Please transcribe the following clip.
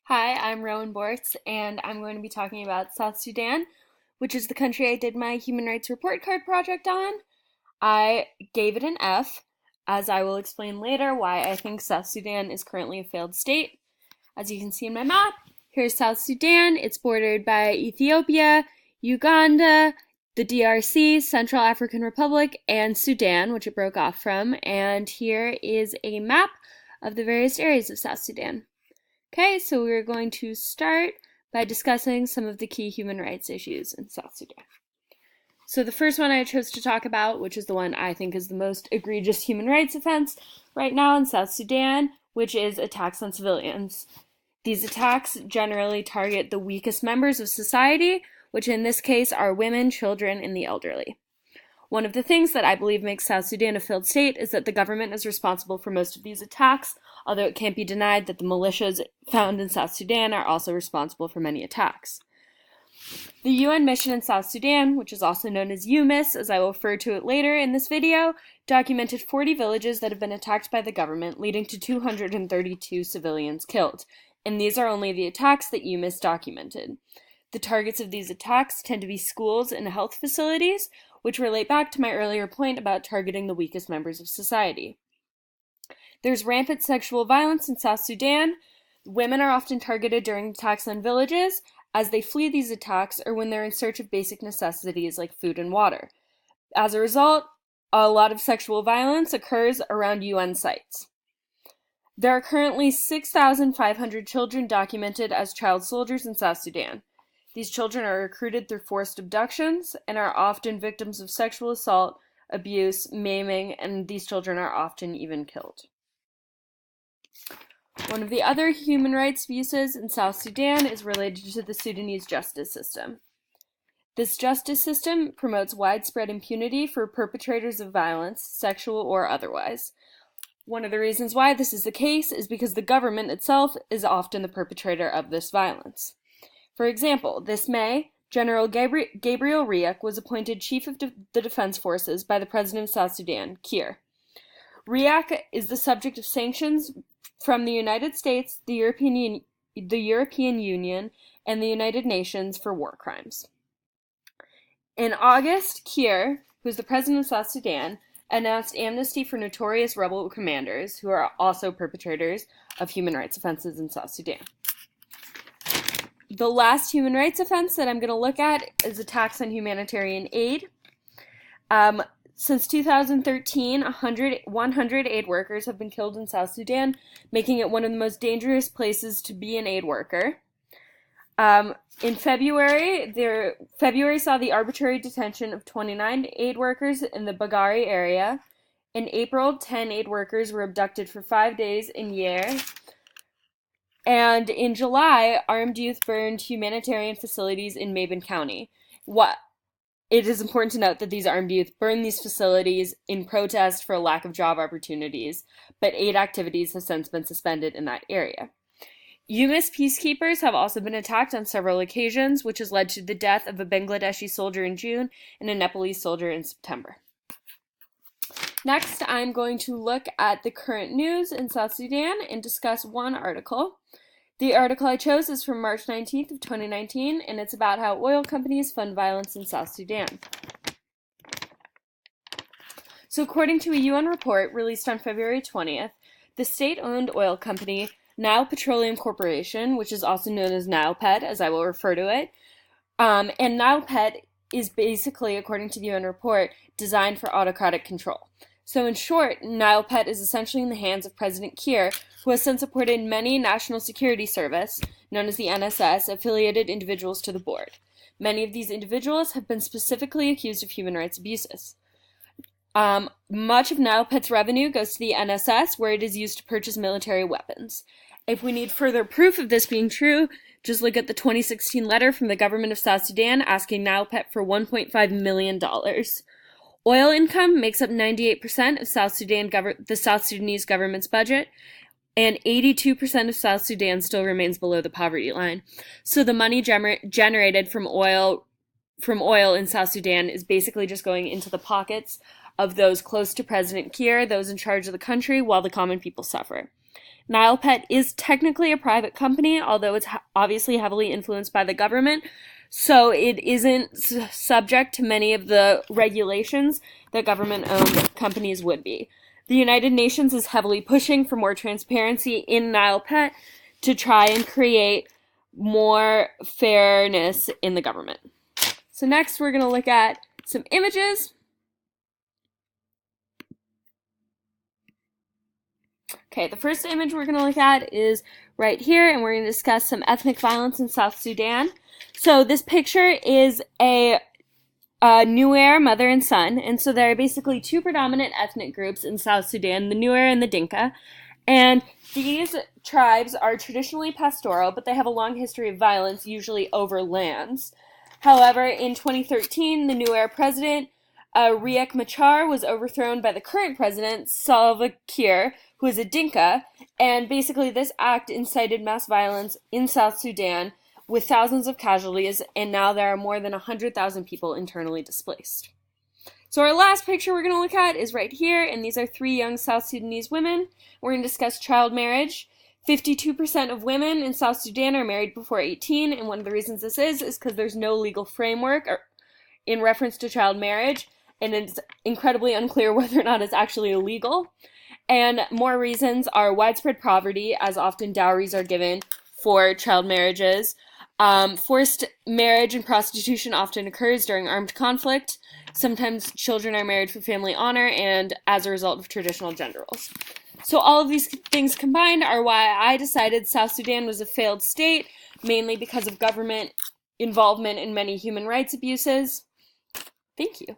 Hi, I'm Rowan Bortz, and I'm going to be talking about South Sudan, which is the country I did my Human Rights Report Card project on. I gave it an F, as I will explain later why I think South Sudan is currently a failed state. As you can see in my map, here's South Sudan. It's bordered by Ethiopia, Uganda, the DRC, Central African Republic, and Sudan, which it broke off from. And here is a map of the various areas of South Sudan. Okay, so we're going to start by discussing some of the key human rights issues in South Sudan. So the first one I chose to talk about, which is the one I think is the most egregious human rights offense right now in South Sudan, which is attacks on civilians. These attacks generally target the weakest members of society, which in this case are women, children, and the elderly. One of the things that I believe makes South Sudan a failed state is that the government is responsible for most of these attacks, although it can't be denied that the militias found in South Sudan are also responsible for many attacks. The UN mission in South Sudan, which is also known as UMISS, as I will refer to it later in this video, documented 40 villages that have been attacked by the government, leading to 232 civilians killed. And these are only the attacks that UMISS documented. The targets of these attacks tend to be schools and health facilities, which relate back to my earlier point about targeting the weakest members of society. There's rampant sexual violence in South Sudan. Women are often targeted during attacks on villages as they flee these attacks or when they're in search of basic necessities like food and water. As a result, a lot of sexual violence occurs around UN sites. There are currently 6,500 children documented as child soldiers in South Sudan. These children are recruited through forced abductions and are often victims of sexual assault, abuse, maiming, and these children are often even killed. One of the other human rights abuses in South Sudan is related to the Sudanese justice system. This justice system promotes widespread impunity for perpetrators of violence, sexual or otherwise. One of the reasons why this is the case is because the government itself is often the perpetrator of this violence. For example, this May, General Gabriel Riek was appointed Chief of the Defense Forces by the President of South Sudan, Kiir. Riek is the subject of sanctions from the United States, the European Union, and the United Nations for war crimes. In August, Kiir, who is the President of South Sudan, announced amnesty for notorious rebel commanders who are also perpetrators of human rights offenses in South Sudan. The last human rights offense that I'm going to look at is attacks on humanitarian aid. Since 2013, 100 aid workers have been killed in South Sudan, making it one of the most dangerous places to be an aid worker. In February saw the arbitrary detention of 29 aid workers in the Bagari area. In April, 10 aid workers were abducted for 5 days in Yair. And in July, armed youth burned humanitarian facilities in Mabon County. It is important to note that these armed youth burned these facilities in protest for a lack of job opportunities, but aid activities have since been suspended in that area. UMISS peacekeepers have also been attacked on several occasions, which has led to the death of a Bangladeshi soldier in June and a Nepalese soldier in September. Next, I'm going to look at the current news in South Sudan and discuss one article. The article I chose is from March 19th of 2019, and it's about how oil companies fund violence in South Sudan. So according to a UN report released on February 20th, the state-owned oil company Nile Petroleum Corporation, which is also known as NilePet, as I will refer to it, and NilePet is basically, according to the UN report, designed for autocratic control. So in short, NilePet is essentially in the hands of President Kiir, who has since appointed many National Security Service, known as the NSS, affiliated individuals to the board. Many of these individuals have been specifically accused of human rights abuses. Much of NilePet's revenue goes to the NSS, where it is used to purchase military weapons. If we need further proof of this being true, just look at the 2016 letter from the government of South Sudan asking NilePet for $1.5 million. Oil income makes up 98% of the South Sudanese government's budget, and 82% of South Sudan still remains below the poverty line. So the money generated from oil in South Sudan is basically just going into the pockets of those close to President Kiir, those in charge of the country, while the common people suffer. Nile Pet is technically a private company, although it's obviously heavily influenced by the government, so it isn't subject to many of the regulations that government-owned companies would be. The United Nations is heavily pushing for more transparency in Nile Pet to try and create more fairness in the government. So next we're going to look at some images. Okay, the first image we're going to look at is right here, and we're going to discuss some ethnic violence in South Sudan. So this picture is a Nuer mother and son, and so there are basically two predominant ethnic groups in South Sudan, the Nuer and the Dinka, and these tribes are traditionally pastoral, but they have a long history of violence, usually over lands. However, in 2013, the Nuer president, Riek Machar, was overthrown by the current president, Salva Kiir, who is a Dinka, and basically this act incited mass violence in South Sudan with thousands of casualties, and now there are more than 100,000 people internally displaced. So our last picture we're going to look at is right here, and these are three young South Sudanese women. We're going to discuss child marriage. 52% of women in South Sudan are married before 18, and one of the reasons this is because there's no legal framework in reference to child marriage, and it's incredibly unclear whether or not it's actually illegal. And more reasons are widespread poverty, as often dowries are given for child marriages. Forced marriage and prostitution often occurs during armed conflict. Sometimes children are married for family honor and as a result of traditional gender roles. So all of these things combined are why I decided South Sudan was a failed state, mainly because of government involvement in many human rights abuses. Thank you.